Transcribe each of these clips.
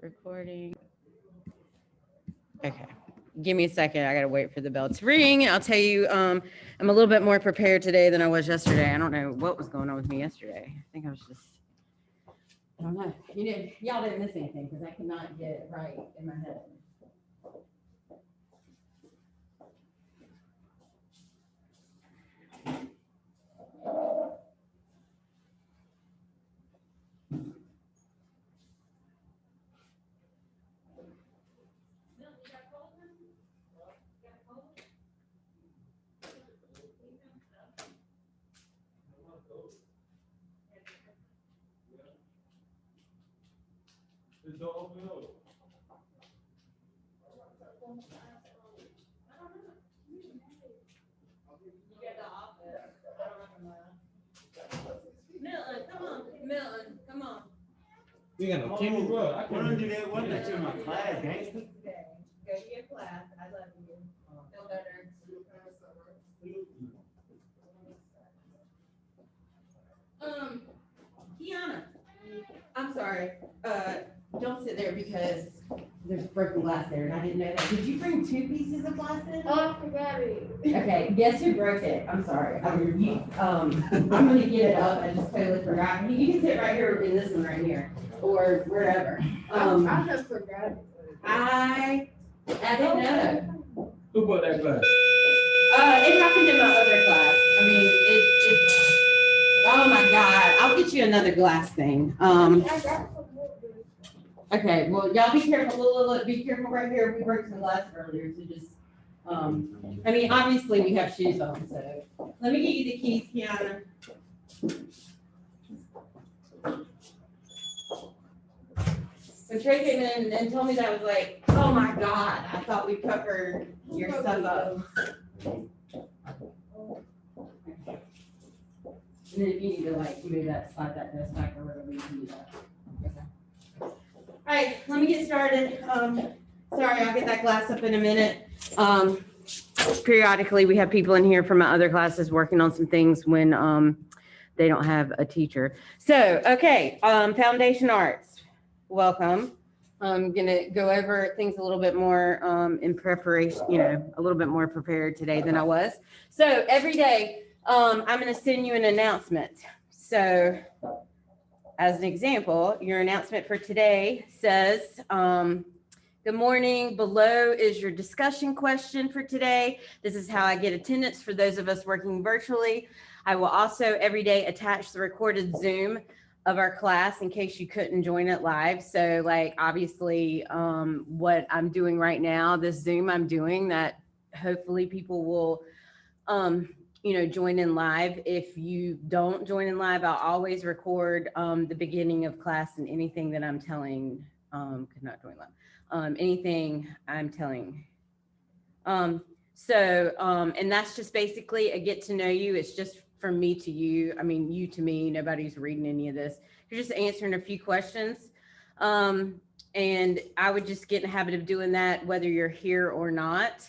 Recording. Okay. Give me a second. I gotta wait for the bell to ring. I'll tell you, I'm a little bit more prepared today than I was yesterday. I don't know what was going on with me yesterday. I think I was just, I don't know. Y'all didn't miss anything because I could not get it right in my head. Milton, come on. Milton, come on. You got no camera, bro. I Why don't do that? Why not you in my class, gangster? Go to your class. I love you. Feel better. Kiana, I'm sorry. Don't sit there because there's broken glass there, and I didn't know that. Did you bring 2 pieces of glass in? Oh, I forgot it. Okay, guess who broke it? I'm sorry. I'm gonna get it up. I just totally forgot. You can sit right here in this one right here, or wherever. I just forgot it. I didn't know. Who bought that glass? It happened in my other class. I mean, it's. Oh my God! I'll get you another glass thing. I got some more. Okay. Well, y'all be careful. Be careful right here. We broke some glass earlier, so just. I mean, obviously we have shoes on, so let me get you the keys, Kiana. So Trey came in and told me that, I was like, oh my God, I thought we covered your stuff up. And then if you need to like move that, slide that desk back or whatever, you can do that. Okay. All right, let me get started. Sorry, I'll get that glass up in a minute. Periodically, we have people in here from my other classes working on some things when they don't have a teacher. So, okay, Foundation Arts, welcome. I'm gonna go over things a little bit more in preparation, a little bit more prepared today than I was. So every day, I'm gonna send you an announcement. So as an example, your announcement for today says, good morning. Below is your discussion question for today. This is how I get attendance for those of us working virtually. I will also every day attach the recorded Zoom of our class in case you couldn't join it live. So like obviously what I'm doing right now, this Zoom I'm doing, that hopefully people will join in live. If you don't join in live, I'll always record the beginning of class and anything that I'm telling, could not join live. Anything I'm telling. And that's just basically a get to know you. It's just from me to you. I mean, you to me, nobody's reading any of this. You're just answering a few questions. And I would just get in the habit of doing that, whether you're here or not.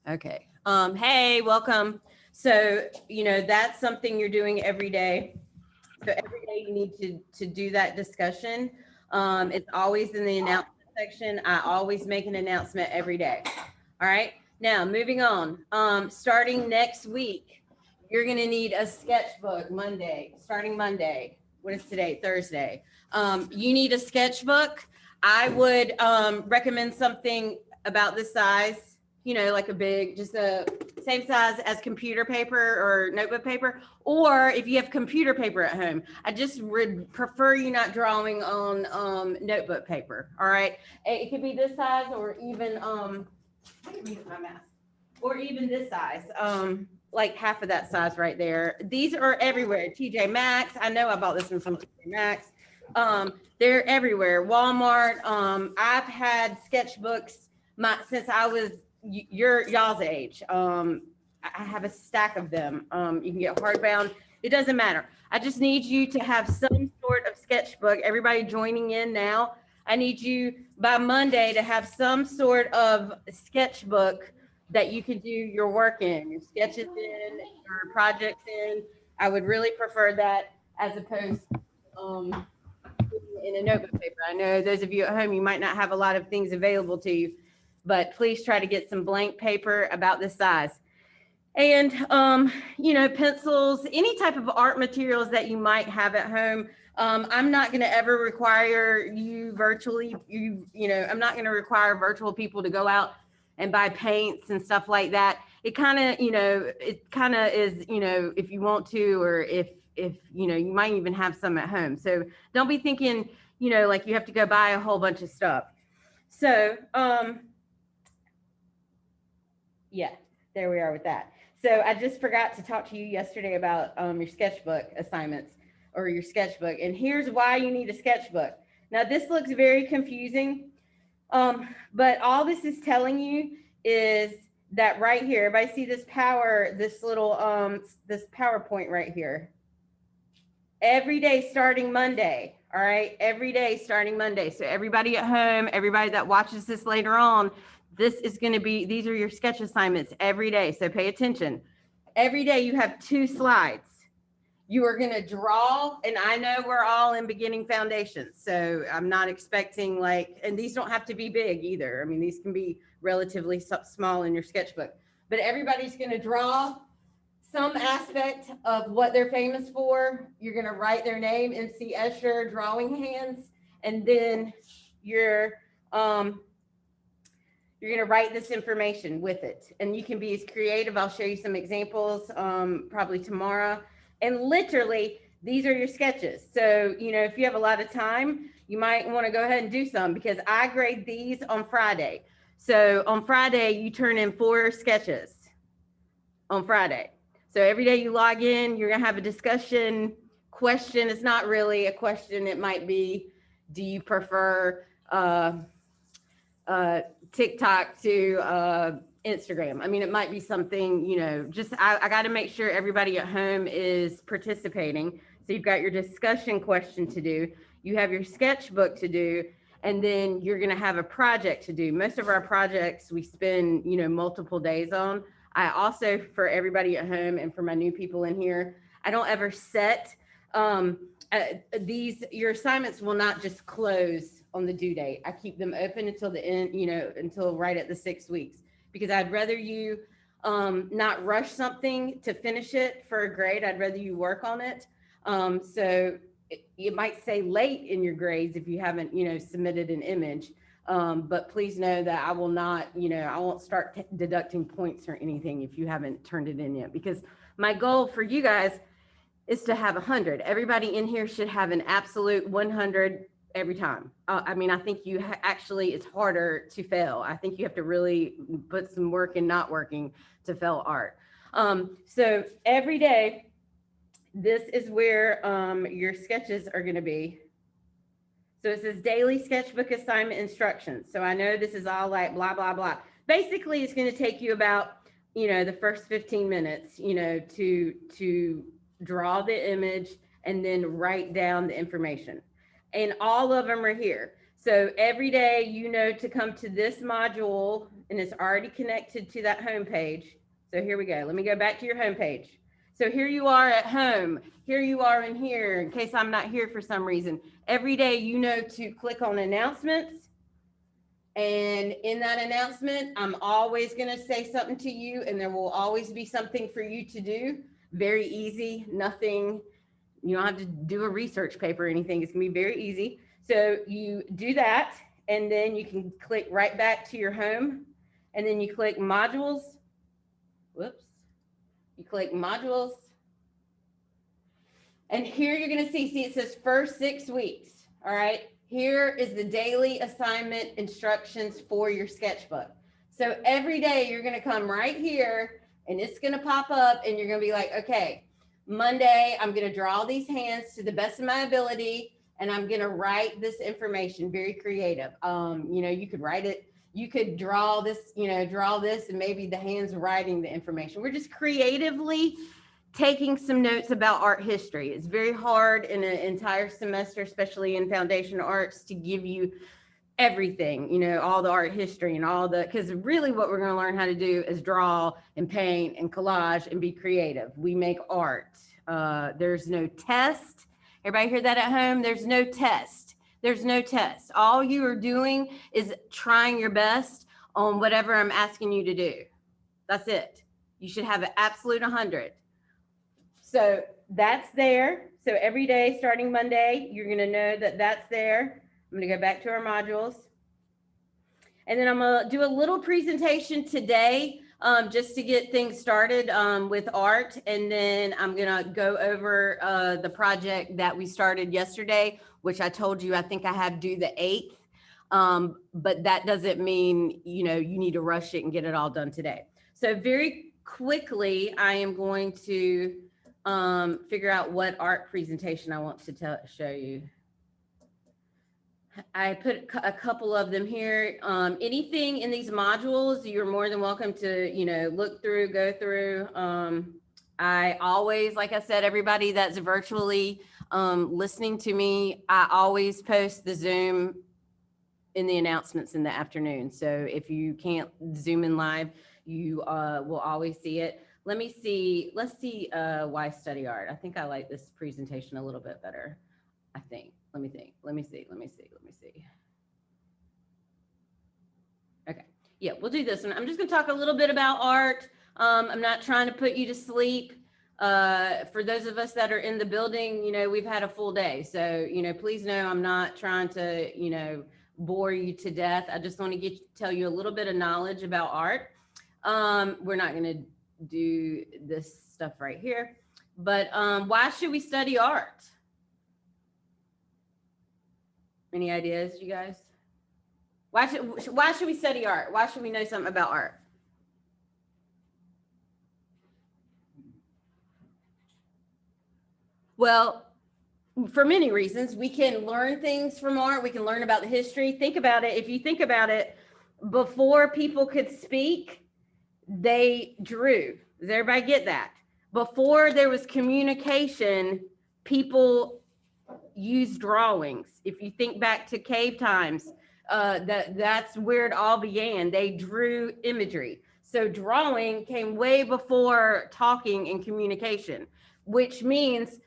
Okay. Hey, welcome. So, that's something you're doing every day. So every day you need to do that discussion. It's always in the announcement section. I always make an announcement every day. All right. Now moving on. Starting next week, you're going to need a sketchbook starting Monday. What is today? Thursday. You need a sketchbook. I would recommend something about this size, like a big, just a same size as computer paper or notebook paper, or if you have computer paper at home, I just would prefer you not drawing on notebook paper. All right. It could be this size or even, or even this size, like half of that size right there. These are everywhere. TJ Maxx. I know I bought this one from TJ Maxx. They're everywhere. Walmart. I've had sketchbooks since I was y'all's age. I have a stack of them. You can get hardbound. It doesn't matter. I just need you to have some sort of sketchbook. Everybody joining in now. I need you by Monday to have some sort of sketchbook that you can do your work in, your sketches in, your projects in. I would really prefer that as opposed in a notebook paper. I know those of you at home, you might not have a lot of things available to you, but please try to get some blank paper about this size. And, pencils, any type of art materials that you might have at home. I'm not going to ever require you virtually, I'm not going to require virtual people to go out and buy paints and stuff like that. It kind of is, if you want to, or if, you might even have some at home. So don't be thinking, like you have to go buy a whole bunch of stuff. So, yeah, there we are with that. So I just forgot to talk to you yesterday about your sketchbook assignments or your sketchbook. And here's why you need a sketchbook. Now, this looks very confusing, but all this is telling you is that right here, everybody see this little, this PowerPoint right here. Every day starting Monday, all right? Every day starting Monday. So everybody at home, everybody that watches this later on, these are your sketch assignments every day. So pay attention. Every day you have 2 slides. You are going to draw, and I know we're all in beginning foundations. So I'm not expecting and these don't have to be big either. I mean, these can be relatively small in your sketchbook, but everybody's going to draw some aspect of what they're famous for. You're going to write their name, MC Escher, drawing hands, and then you're going to write this information with it. And you can be as creative. I'll show you some examples probably tomorrow. And literally, these are your sketches. So, if you have a lot of time, you might want to go ahead and do some, because I grade these on Friday. So on Friday, you turn in 4 sketches on Friday. So every day you log in, you're going to have a discussion question. It's not really a question. It might be, do you prefer TikTok to Instagram? I mean, it might be something, I got to make sure everybody at home is participating. So you've got your discussion question to do. You have your sketchbook to do. And then you're going to have a project to do. Most of our projects we spend, multiple days on. I also, for everybody at home and for my new people in here, I don't ever set your assignments will not just close on the due date. I keep them open until the end, until right at the 6 weeks, because I'd rather you not rush something to finish it for a grade. I'd rather you work on it. So you might say late in your grades if you haven't, submitted an image. But please know that I will not, I won't start deducting points or anything if you haven't turned it in yet, because my goal for you guys is to have 100. Everybody in here should have an absolute 100 every time. I mean, I think you actually, it's harder to fail. I think you have to really put some work in not working to fail art. So every day, this is where your sketches are going to be. So it says daily sketchbook assignment instructions. So I know this is all like blah, blah, blah. Basically, it's going to take you about, the first 15 minutes, to draw the image and then write down the information. And all of them are here. So every day, to come to this module, and it's already connected to that home page. So here we go. Let me go back to your home page. So here you are at home. Here you are in here, in case I'm not here for some reason. Every day, to click on announcements. And in that announcement, I'm always going to say something to you, and there will always be something for you to do. Very easy, nothing. You don't have to do a research paper or anything. It's going to be very easy. So you do that, and then you can click right back to your home, and then you click modules. Whoops. You click modules. And here you're going to see it says first 6 weeks. All right. Here is the daily assignment instructions for your sketchbook. So every day you're going to come right here, and it's going to pop up, and you're going to be like, okay, Monday, I'm going to draw these hands to the best of my ability, and I'm going to write this information. Very creative. You could write it. You could draw this, and maybe the hands writing the information. We're just creatively taking some notes about art history. It's very hard in an entire semester, especially in foundation arts, to give you everything, all the art history and because really what we're going to learn how to do is draw and paint and collage and be creative. We make art. There's no test. Everybody hear that at home? There's no test. There's no test. All you are doing is trying your best on whatever I'm asking you to do. That's it. You should have an absolute 100. So that's there. So every day starting Monday, you're going to know that that's there. I'm going to go back to our modules. And then I'm going to do a little presentation today just to get things started with art. And then I'm going to go over the project that we started yesterday, which I told you I think I have due the 8th. But that doesn't mean, you know, you need to rush it and get it all done today. So very quickly, I am going to figure out what art presentation I want to show you. I put a couple of them here. Anything in these modules, you're more than welcome to, you know, look through, go through. I always, like I said, everybody that's virtually listening to me, I always post the Zoom in the announcements in the afternoon. So if you can't Zoom in live, you will always see it. Let me see. Let's see why study art. I think I like this presentation a little bit better. I think. Let me think. Let me see. Okay. Yeah, we'll do this one. I'm just going to talk a little bit about art. I'm not trying to put you to sleep. For those of us that are in the building, you know, we've had a full day. So, you know, please know I'm not trying to, you know, bore you to death. I just want to tell you a little bit of knowledge about art. We're not going to do this stuff right here, but why should we study art? Any ideas, you guys? Why should we study art? Why should we know something about art? Well, for many reasons. We can learn things from art. We can learn about the history. Think about it. If you think about it, before people could speak, they drew. Does everybody get that? Before there was communication, people used drawings. If you think back to cave times, that's where it all began. They drew imagery. So drawing came way before talking and communication, which means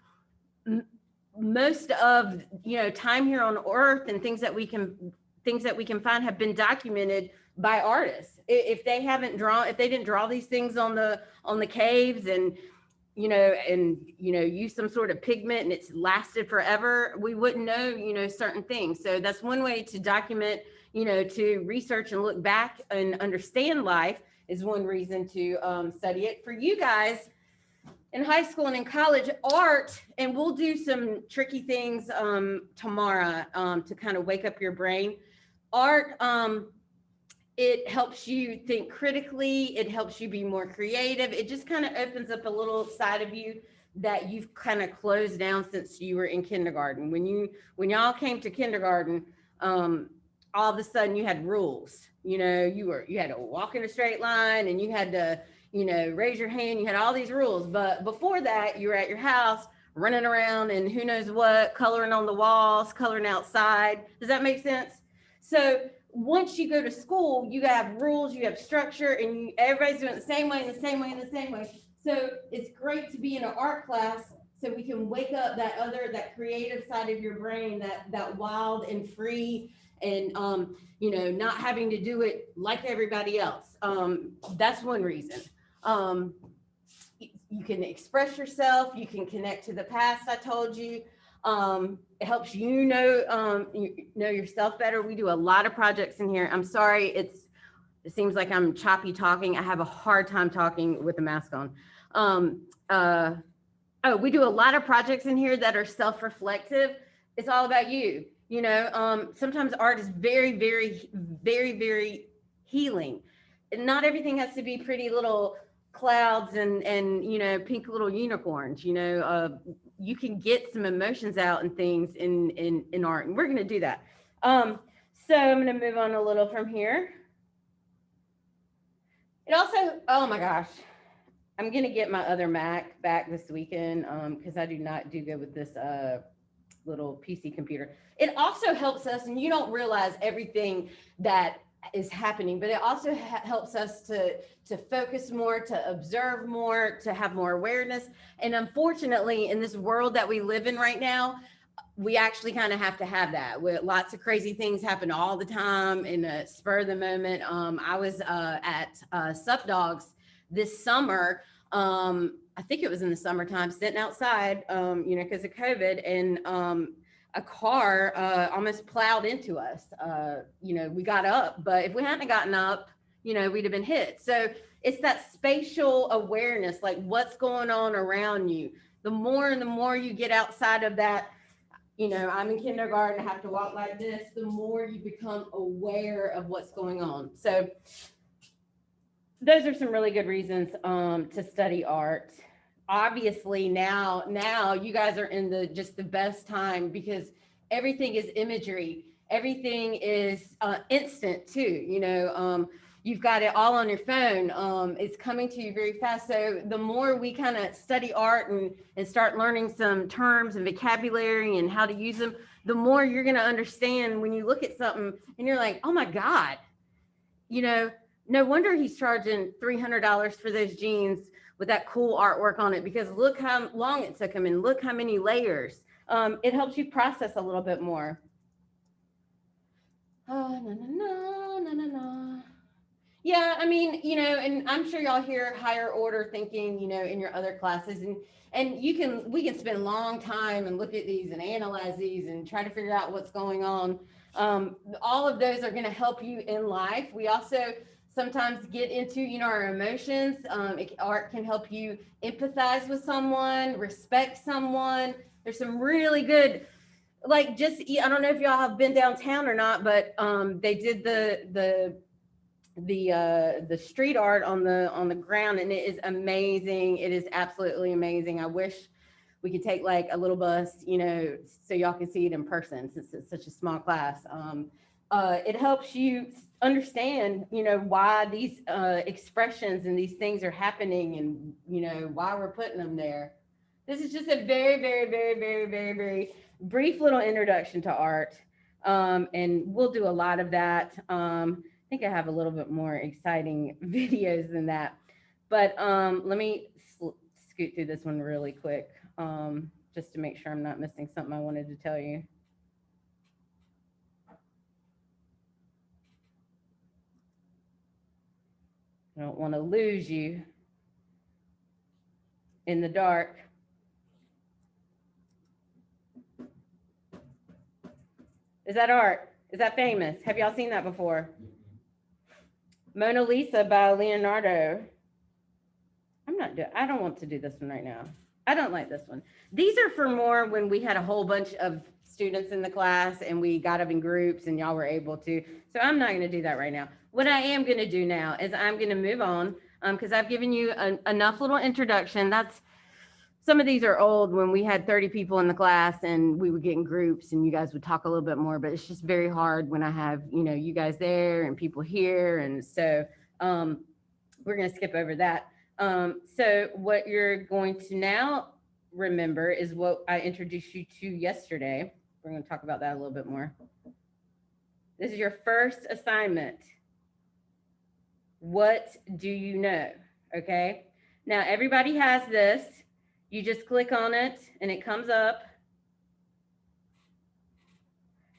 most of, you know, time here on Earth and things that we can find have been documented by artists. If they didn't draw these things on the caves and use some sort of pigment and it's lasted forever, we wouldn't know, you know, certain things. So that's one way to document, you know, to research and look back and understand life is one reason to study it. For you guys in high school and in college, art, and we'll do some tricky things tomorrow to kind of wake up your brain. Art, it helps you think critically. It helps you be more creative. It just kind of opens up a little side of you that you've kind of closed down since you were in kindergarten. When y'all came to kindergarten, all of a sudden you had rules. You know, you had to walk in a straight line and you had to, you know, raise your hand. You had all these rules. But before that, you were at your house running around and who knows what, coloring on the walls, coloring outside. Does that make sense? So once you go to school, you have rules, you have structure, and everybody's doing it the same way, So it's great to be in an art class so we can wake up that creative side of your brain, that wild and free and, you know, not having to do it like everybody else. That's one reason. You can express yourself, you can connect to the past, I told you. It helps you know yourself better. We do a lot of projects in here. I'm sorry, it seems like I'm choppy talking. I have a hard time talking with a mask on. We do a lot of projects in here that are self-reflective. It's all about you. You know, sometimes art is very, very, very, very healing. And not everything has to be pretty little clouds and you know, pink little unicorns. You know, you can get some emotions out and things in art, and we're going to do that. So I'm going to move on a little from here. It also, oh my gosh, I'm going to get my other Mac back this weekend because I do not do good with this little PC computer. It also helps us, and you don't realize everything that is happening, but it also helps us to focus more, to observe more, to have more awareness. And unfortunately, in this world that we live in right now, we actually kind of have to have that. With lots of crazy things happen all the time in a spur of the moment. I was at Sup Dogs this summer. I think it was in the summertime, sitting outside, because of COVID, and a car almost plowed into us. We got up, but if we hadn't gotten up, we'd have been hit. So it's that spatial awareness, like what's going on around you. The more and the more you get outside of that, I'm in kindergarten, I have to walk like this, the more you become aware of what's going on. So those are some really good reasons to study art. Obviously now you guys are in the best time, because everything is imagery, everything is instant too. You've got it all on your phone. It's coming to you very fast. So the more we kind of study art and start learning some terms and vocabulary and how to use them, the more you're going to understand when you look at something and you're like, oh my God, no wonder he's charging $300 for those jeans with that cool artwork on it, because look how long it took him and look how many layers. It helps you process a little bit more. Yeah, I mean, and I'm sure y'all hear higher order thinking, in your other classes, and we can spend a long time and look at these and analyze these and try to figure out what's going on. All of those are going to help you in life. We also sometimes get into, our emotions. Art can help you empathize with someone, respect someone. There's some really good, I don't know if y'all have been downtown or not, but they did the street art on the ground, and it is amazing. It is absolutely amazing. I wish we could take a little bus, so y'all can see it in person, since it's such a small class. It helps you understand, why these expressions and these things are happening, and why we're putting them there. This is just a very, very, very, very, very, very brief little introduction to art, and we'll do a lot of that. I think I have a little bit more exciting videos than that, but let me scoot through this one really quick, just to make sure I'm not missing something I wanted to tell you. I don't want to lose you in the dark. Is that art? Is that famous? Have y'all seen that before? Mona Lisa by Leonardo. I don't want to do this one right now. I don't like this one. These are for more when we had a whole bunch of students in the class and we got up in groups and y'all were able to. So I'm not going to do that right now. What I am going to do now is I'm going to move on, because I've given you enough little introduction. Some of these are old, when we had 30 people in the class and we would get in groups and you guys would talk a little bit more, but it's just very hard when I have, you guys there and people here. And so we're going to skip over that. So what you're going to now remember is what I introduced you to yesterday. We're going to talk about that a little bit more. This is your first assignment. What do you know? Okay. Now everybody has this. You just click on it and it comes up.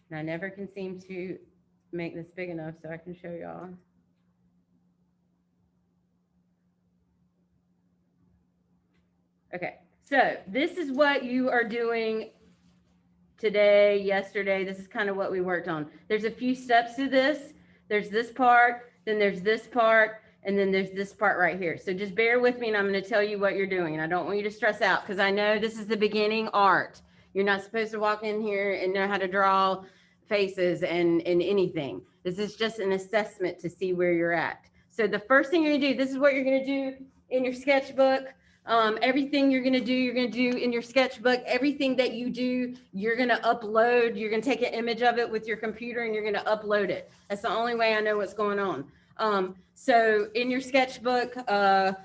And I never can seem to make this big enough so I can show y'all. Okay, so this is what you are doing today, yesterday. This is kind of what we worked on. There's a few steps to this. There's this part, then there's this part, and then there's this part right here. So just bear with me and I'm going to tell you what you're doing. And I don't want you to stress out, because I know this is the beginning art. You're not supposed to walk in here and know how to draw faces and anything. This is just an assessment to see where you're at. So the first thing you're going to do, this is what you're going to do in your sketchbook. Everything you're going to do in your sketchbook. Everything that you do, you're going to upload. You're going to take an image of it with your computer and you're going to upload it. That's the only way I know what's going on. So in your sketchbook, or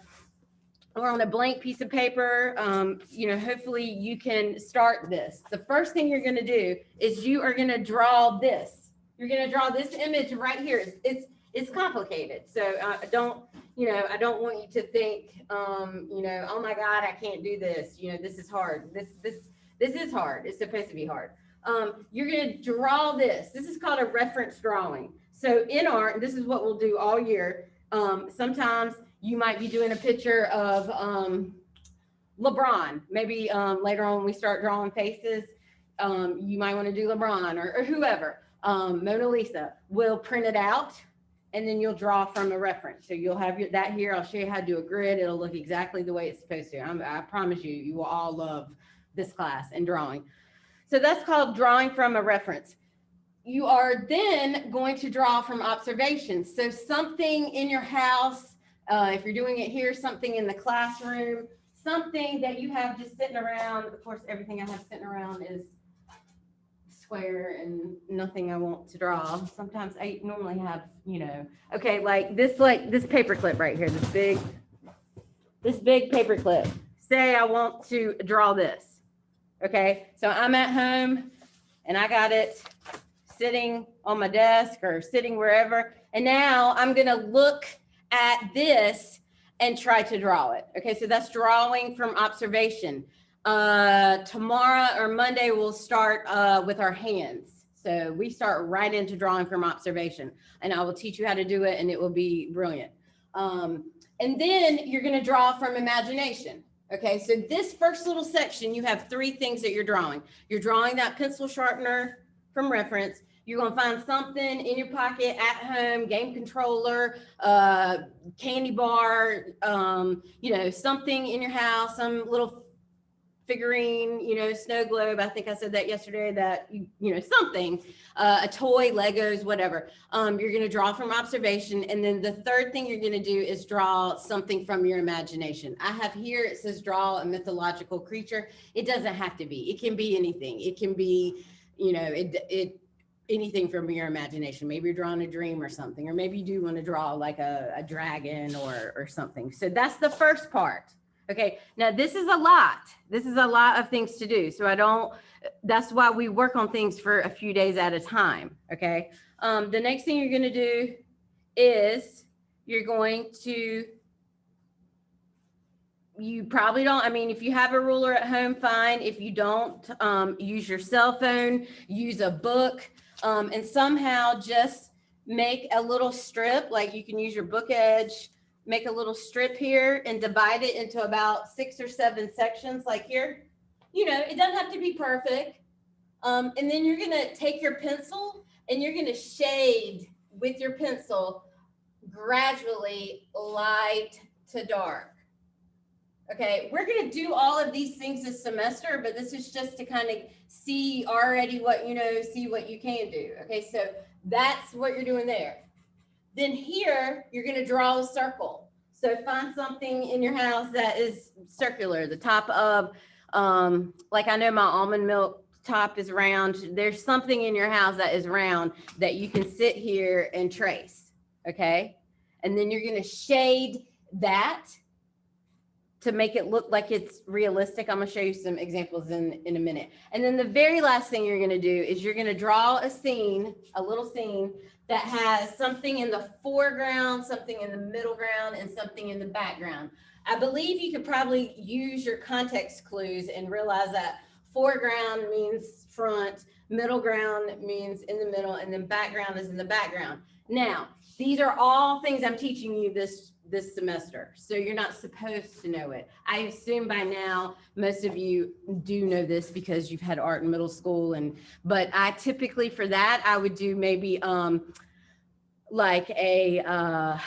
on a blank piece of paper, hopefully you can start this. The first thing you're going to do is you are going to draw this. you're gonna draw this image right here. It's complicated. So I don't want you to think, oh my God, I can't do this. This is hard. This is hard. It's supposed to be hard. You're gonna draw this. This is called a reference drawing. So in art, this is what we'll do all year. Sometimes you might be doing a picture of LeBron. Maybe later on when we start drawing faces, you might want to do LeBron or whoever. Mona Lisa. We'll print it out and then you'll draw from a reference. So you'll have that here. I'll show you how to do a grid. It'll look exactly the way it's supposed to. I promise you, you will all love this class and drawing. So that's called drawing from a reference. You are then going to draw from observations. So something in your house, if you're doing it here, something in the classroom, something that you have just sitting around. Of course, everything I have sitting around is square and nothing I want to draw. Sometimes I normally have, okay, like this paper clip right here, this big paper clip. Say I want to draw this. Okay, so I'm at home and I got it sitting on my desk or sitting wherever. And now I'm going to look at this and try to draw it. Okay, so that's drawing from observation. Tomorrow or Monday, we'll start with our hands. So we start right into drawing from observation, and I will teach you how to do it and it will be brilliant. And then you're going to draw from imagination. Okay, so this first little section, you have 3 things that you're drawing. You're drawing that pencil sharpener from reference. You're going to find something in your pocket at home, game controller, candy bar, something in your house, some little figurine, snow globe. I think I said that yesterday, that, something, a toy, Legos, whatever. You're going to draw from observation. And then the third thing you're going to do is draw something from your imagination. I have here, it says draw a mythological creature. It doesn't have to be. It can be anything. It can be, anything from your imagination. Maybe you're drawing a dream or something, or maybe you do want to draw like a dragon or something. So that's the first part. Okay, now this is a lot. This is a lot of things to do. So that's why we work on things for a few days at a time. Okay, the next thing you're going to do is you're going to, you probably don't, if you have a ruler at home, fine. If you don't, use your cell phone, use a book, and somehow just make a little strip. Like you can use your book edge, make a little strip here and divide it into about 6 or 7 sections like here. It doesn't have to be perfect. And then you're going to take your pencil and you're going to shade with your pencil gradually light to dark. Okay, we're going to do all of these things this semester, but this is just to kind of see already what you know, see what you can do. Okay, so that's what you're doing there. Then here, you're going to draw a circle. So find something in your house that is circular. The top of, like I know my almond milk top is round. There's something in your house that is round that you can sit here and trace. Okay, and then you're going to shade that to make it look like it's realistic. I'm going to show you some examples in a minute. And then the very last thing you're going to do is you're going to draw a scene, a little scene that has something in the foreground, something in the middle ground, and something in the background. I believe you could probably use your context clues and realize that foreground means front, middle ground means in the middle, and then background is in the background. Now, these are all things I'm teaching you this semester, so you're not supposed to know it. I assume by now most of you do know this because you've had art in middle school, but I typically for that I would do maybe like a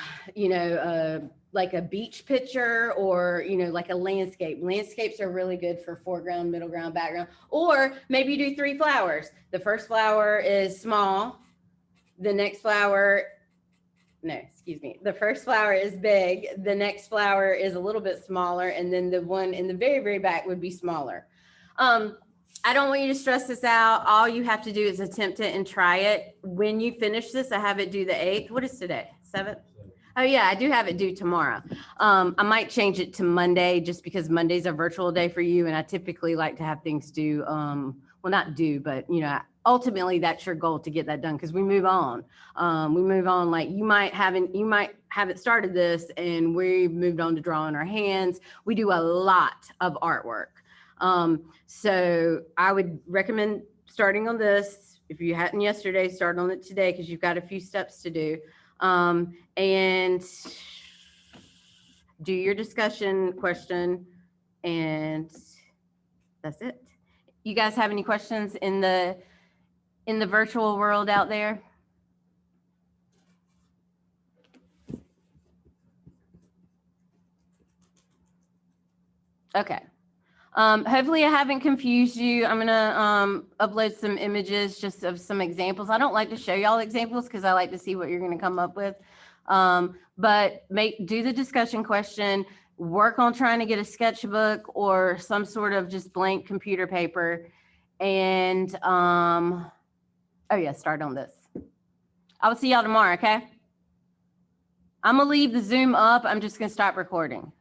like a beach picture, or like a landscape. Landscapes are really good for foreground, middle ground, background. Or maybe you do 3 flowers. The first flower is small, the next flower, the first flower is big, the next flower is a little bit smaller, and then the one in the very, very back would be smaller. I don't want you to stress this out. All you have to do is attempt it and try it. When you finish this, I have it due the 8th. What is today? 7th? Oh yeah, I do have it due tomorrow. I might change it to Monday just because Monday's a virtual day for you, and I typically like to have things due, well, not due, but ultimately that's your goal to get that done because we move on. Like you might haven't started this and we moved on to drawing our hands. We do a lot of artwork. So I would recommend starting on this. If you hadn't yesterday, start on it today because you've got a few steps to do. And do your discussion question, and that's it. You guys have any questions in the virtual world out there? Okay. Hopefully I haven't confused you. I'm gonna upload some images just of some examples. I don't like to show y'all examples because I like to see what you're gonna come up with. But do the discussion question, work on trying to get a sketchbook or some sort of just blank computer paper. And oh yeah, start on this. I will see y'all tomorrow, okay? I'm gonna leave the Zoom up. I'm just gonna stop recording.